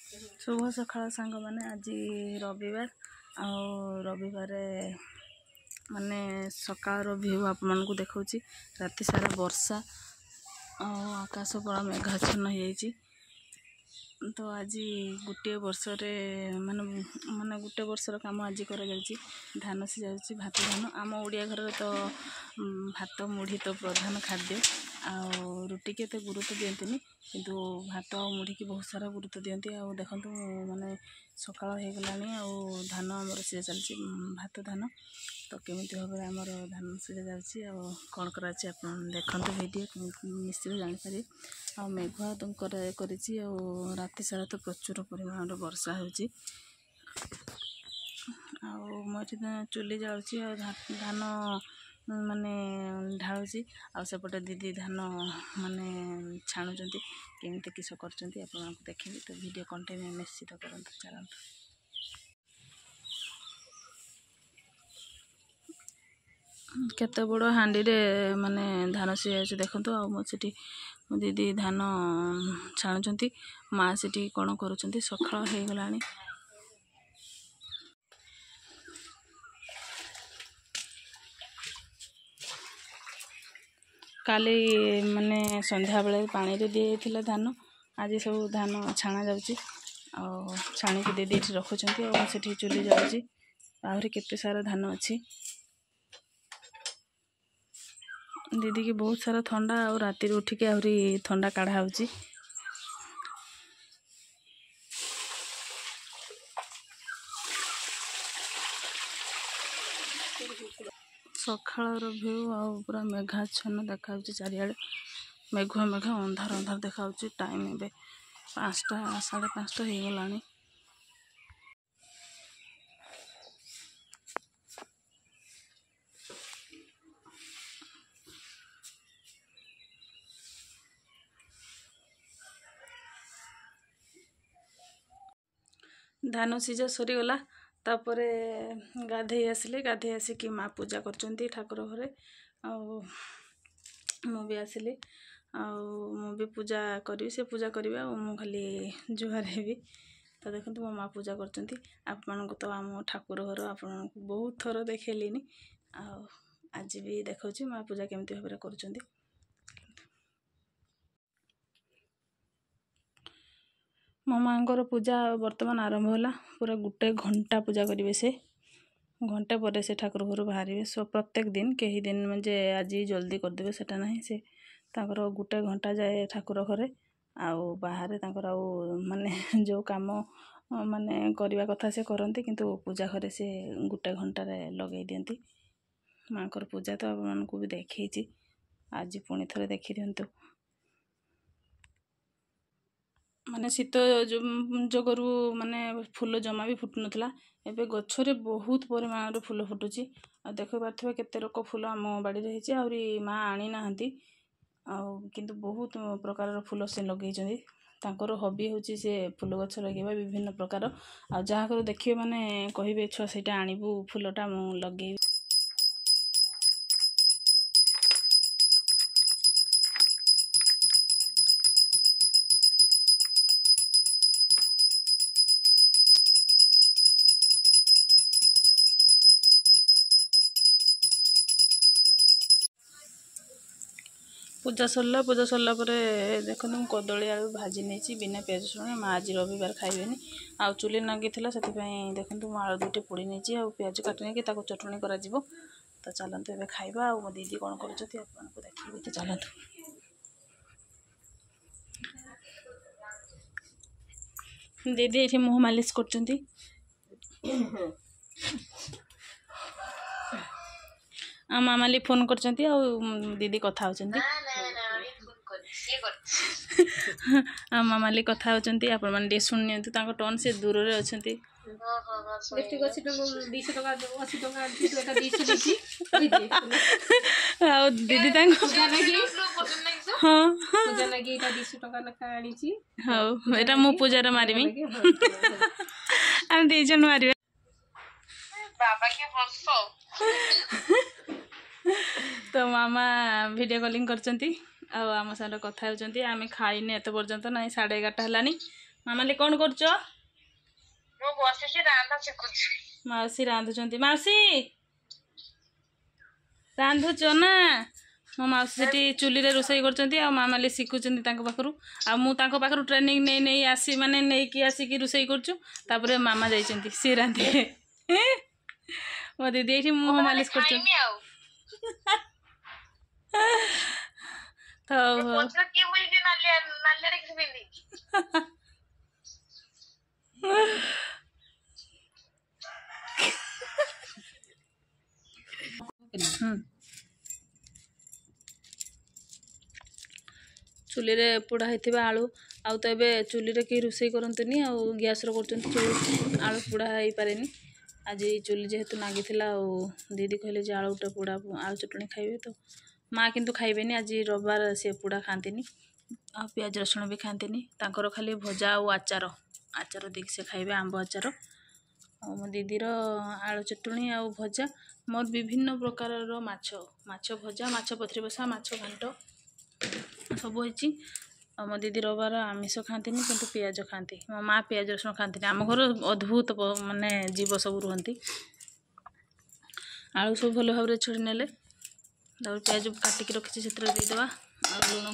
शुभ सकाळ सांग मैंने आज रविवार रविवार माने सकाळ व्यू आप देखा राति सारा वर्षा आकाश पूरा मेघाच्छन्न हो तो आज गोटे वर्ष माने माने गोटे वर्षर काम आज कर धान सीझा भात धान आम ओडिया घर तो भात मुढ़ी तो प्रधान खाद्य रुटी के तो गुरुत्व दियंतिनी किंतु भात और मुढ़ी की बहुत सारा गुरुत्व दियंती आ देखंतु माने सकाळ हो गलानी आ धान आमर सीझा चलची भात धान तो केमिति भाबरे आमर धान सीझा जाउची आ कोन कराची आपन देखंतु वीडियो निश्चित जानि पारे आ मेघुआ तुम करिची आ राति सारा तो प्रचुर परिमाण वर्षा होची आ मोटी चुली जाउची आ धान माने ढालुची आ सेपटे दीदी धान माने छाणुचंती केमिति किस करचंती आपन देखिबे तो वीडियो कंटिन्यू निश्चित करंतु चलंतु। केते बड़ हांडी रे माने धान सीझा देखंतु आ मो सेठी दीदी धान छाणुचंती माँ सेठी कोन करूचंती सकाळ हो गलानी काली माने संध्या बेले पानी रे दिए धान आज सब धान छाणा जाउची आ छाणी के दीदी रखुचंती आ सेठी चुली जाउची आहुरी केते सारा धान अछि दीदी की बहुत सारा ठंडा और राति उठी के आहुरी ठंडा काढ़ा होची सकाळ व्यू आ पूरा मेघाच्छन्न देखा चारियाडे मेघुआ मेघ अंधार अंधार देखा टाइम ए 5टा 5:30 हो गलानी। धान सीझा सरीगला तापरे गाधे आसिकी माँ पूजा करचंती ठाकुर घरे भी आसिली भी पूजा करी से पूजा करिबा मु खाली जुहार हेबी तो देखो मो माँ पूजा करचंती आपन को तो आम ठाकुर घर आपन बहुत थर देखेलिनी आज भी देखौची माँ पूजा केमती भाबरे करचंती। मो माँकर पूजा वर्तमान आरंभ होला पूरा गोटे घंटा पूजा करेंगे से घंटे पर से ठाकुर घर बाहर सो प्रत्येक दिन कहीं दिन म्हणजे आज जल्दी करदे सेटा नहीं से ताकर गोटे घंटा जाए ठाकुर घरे आउ बाहर ताकर आउ माने जो काम माने करवा कथा से करती किंतु पूजा घरे से गोटे घंटार लगे दियंती माँकर पूजा तो आपको भी देखी आज पुणी थे देखी दिंतु माने शीत जगरू माने फूल जमा भी फुटु नथला एबे गछरे बहुत परिमाण फूल फुटुची आ देखो पारथबे केते रोक फूल आम बाड़ी रे हिची आउरी माँ आनी नाहंती आ किंतु बहुत प्रकार फूल से लगे जंदी तांकर हॉबी होची से फूल गछ लगेबा विभिन्न प्रकार आ जहा को देखिए माने कहिबे छुआ सेटा आनिबू फूलटा मु लगे पूजा सरला पर देखो तुम कदली आलू भाजी नहीं बिना प्याज रसुण माँ आज रविवार खाइबेनी आ चुली लगी से देखो तुम आलू दुटे पोड़ी नहीं आ प्याज काटने की चटणी कर तो चलतु ए खाइबा आ मो दीदी कौन कर देखिए तो चलतु दीदी ये मुह मालिश कर मामाली फोन कर दीदी कथा होचंती मामाली कथा होचंती आपण माने सुनियंतु तांको टोन से दूर रे अछंती लिपस्टिक 200 टका 80 टका एटा 200 देती आ दीदी तांको हां पूजा लगी एटा 200 टका लखा आनी छी हां एटा मु पूजा रे मारिमी हम दे जन मारिबे बाबा के हंसो तो मामा वीडियो कॉलिंग करचंती आम साथ कथा होचंती आमे खाइने एत पर्यंत ना 11:30 हलानी ମାମାଲି କ'ଣ କରୁଛ? ମୁଁ ବସିଛି ରାନ୍ଧା ଶିଖୁଛି। ମାଉସୀ ରାନ୍ଧୁଛନ୍ତି। ମାଉସୀ ରାନ୍ଧୁଛ ନା? ମୋ ମାଉସୀ ସେଠି ଚୁଲିରେ ରୋଷେଇ କରୁଛନ୍ତି ଆଉ ମାମାଲି ଶିଖୁଛନ୍ତି ତାଙ୍କ ପାଖରୁ। ଆଉ ମୁଁ ତାଙ୍କ ପାଖରୁ ଟ୍ରେନିଂ ନେଇ ଆସି ମାନେ ନେଇକି ଆସିକି ରୋଷେଇ କରୁଛୁ। ତାପରେ ମାମା ଯାଇଛନ୍ତି ସିଏ ରାନ୍ଧିବେ। ମୋ ଦିଦି ଏଇଠି ମୁହଁ ମାଲିସ କରୁଛନ୍ତି। ଚୁଲିରେ ପୋଡ଼ା ହେଇଥିବା ଆଳୁ ଆଉ ତ ଏବେ ଚୁଲିରେ କେହି ରୋଷେଇ କରନ୍ତୁନି ଆଉ ଗ୍ୟାସ୍ରେ କରୁଛନ୍ତି। ଆଳୁ ପୋଡ଼ା ହେଇପାରେନି। ଆଜି ଚୁଲି ଯେହେତୁ ନାଗିଥିଲା ଆଉ ଦିଦି କହିଲେ ଯେ ଆଳୁଟା ପୋଡ଼ା ଆଳୁ ଚଟଣି ଖାଇବେ ତ ମାଆ କିନ୍ତୁ ଖାଇବେନି। ଆଜି ରବିବାର ସେ ପୋଡ଼ା ଖାଆନ୍ତିନି ଆଉ ପିଆଜ ରସୁଣ ବି ଖାଆନ୍ତିନି। ତାଙ୍କର ଖାଲି ଭଜା ଆଉ ଆଚାର ଦେଇକି ସେ ଖାଇବେ, ଆମ୍ବ ଆଚାର। ଆଉ ମୋ ଦିଦିର ଆଳୁ ଚଟଣି ଆଉ ଭଜା। ମୋର ବିଭିନ୍ନ ପ୍ରକାରର ମାଛ ଭଜା, ମାଛ ପତ୍ରି ବସା, ମାଛ ଘାଣ୍ଟ ସବୁ ହେଇଛି। ଆଉ ମୋ ଦିଦି ରବିବାର ଆମିଷ ଖାଆନ୍ତିନି କିନ୍ତୁ ପିଆଜ ଖାଆନ୍ତି। ମୋ ମାଆ ପିଆଜ ରସୁଣ ଖାଆନ୍ତିନି। ଆମ ଘର ଅଦ୍ଭୁତ ମାନେ ଜୀବ ସବୁ ରୁହନ୍ତି। ଆଳୁ ସବୁ ଭଲ ଭାବରେ ଛଡେଇ ନେଲେ ତାପରେ ପିଆଜ କାଟିକି ରଖିଛି ସେଥିରେ ଦେଇଦେବା। ଆଉ ଲୁଣ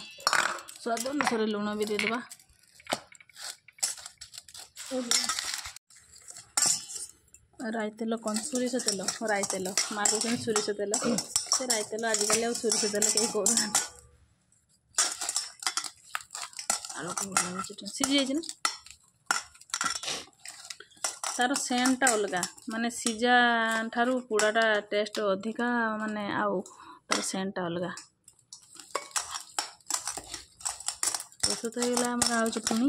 ସ୍ୱାଦ ଅନୁସାରେ ଲୁଣ ବି ଦେଇଦେବା। ରାଇ ତେଲ କ'ଣ ସୋରିଷ ତେଲ? ରାଇ ତେଲ। ମାଆ କହୁଛନ୍ତି ସୋରିଷ ତେଲ। ସେ ରାଇ ତେଲ ଆଜିକାଲି ଆଉ ସୋରିଷ ତେଲ କେହି କରୁନାହାନ୍ତି। ଆଳୁକୁ ସିଝି ଯାଇଛି ନା? ତାର ସେଣ୍ଟଟା ଅଲଗା, ମାନେ ସିଝା ଠାରୁ ପୋଡ଼ାଟା ଟେଷ୍ଟ ଅଧିକା, ମାନେ ଆଉ ତାର ସେଣ୍ଟଟା ଅଲଗା। ପ୍ରସ୍ତୁତ ହେଇଗଲା ଆମର ଆଳୁ ଚଟଣି,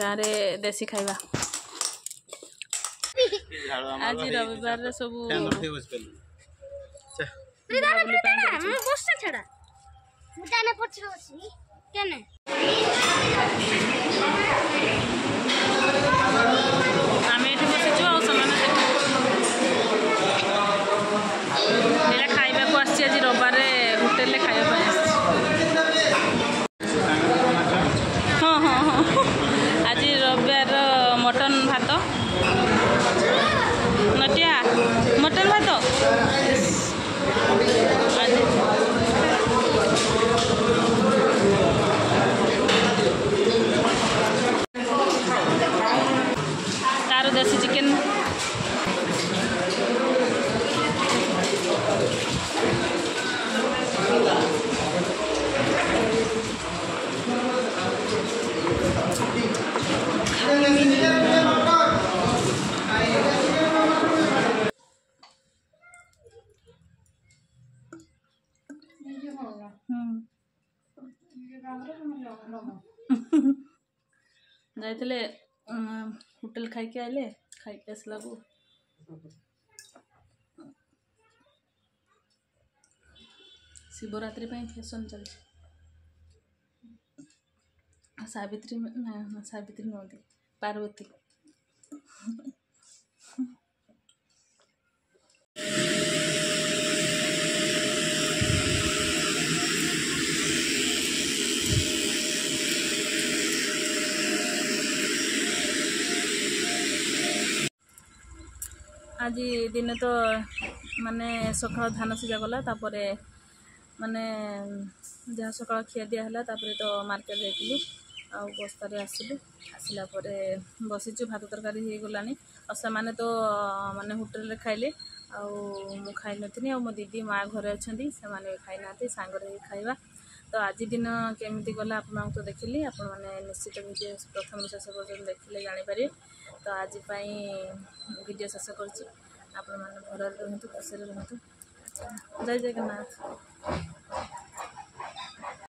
ଗାଁରେ ଦେଶୀ ଖାଇବା। ଆଜି ରବିବାରରେ ସବୁ ଆମେ ଏଠି ବସିଛୁ ଆଉ ସେମାନେ ଏଇଟା ଖାଇବାକୁ ଆସିଛି। ଆଜି ରବିବାରରେ ହୋଟେଲରେ ଖାଇବା ପାଇଁ ଆସିଛି। ହଁ ଆଜି ରବିବାର ମଟନ ଭାତ, ନଟିଆ ମଟନ ଭାତ। ତାର ଦେଶୀ ଚିକେନ। ଯାଇଥିଲେ ହୋଟେଲ ଖାଇକି ଆଇଲେ। ଖାଇକି ଆସିଲାକୁ ଶିବରାତ୍ରି ପାଇଁ ଫ୍ୟାସନ୍ ଚାଲିଛି। ସାବିତ୍ରୀ ନୁହନ୍ତି, ପାର୍ବତୀ। ଆଜି ଦିନେ ତ ମାନେ ସକାଳ ଧାନ ସିଝା ଗଲା, ତାପରେ ମାନେ ଯାହା ସକାଳ ଖିଆ ଦିଆ ହେଲା। ତାପରେ ତ ମାର୍କେଟ ଯାଇଥିଲି ଆଉ ବସ୍ତାରେ ଆସିଲା ପରେ ବସିଛୁ। ଭାତ ତରକାରୀ ହେଇଗଲାଣି ଆଉ ସେମାନେ ତ ମାନେ ହୋଟେଲରେ ଖାଇଲେ ଆଉ ମୁଁ ଖାଇନଥିଲି। ଆଉ ମୋ ଦିଦି ମାଆ ଘରେ ଅଛନ୍ତି, ସେମାନେ ଖାଇନାହାନ୍ତି, ସାଙ୍ଗରେ ହେଇ ଖାଇବା। ତ ଆଜି ଦିନ କେମିତି ଗଲା ଆପଣମାନଙ୍କୁ ତ ଦେଖିଲି। ଆପଣମାନେ ନିଶ୍ଚିତ ଭିଡ଼ିଓ ପ୍ରଥମରୁ ଶେଷ ପର୍ଯ୍ୟନ୍ତ ଦେଖିଲେ ଜାଣିପାରିବେ। ତ ଆଜି ପାଇଁ ଭିଡ଼ିଓ ଶେଷ କରୁଛି। ଆପଣମାନେ ଭଲରେ ରୁହନ୍ତୁ, ଖୁସିରେ ରୁହନ୍ତୁ। ଜୟ ଜଗନ୍ନାଥ।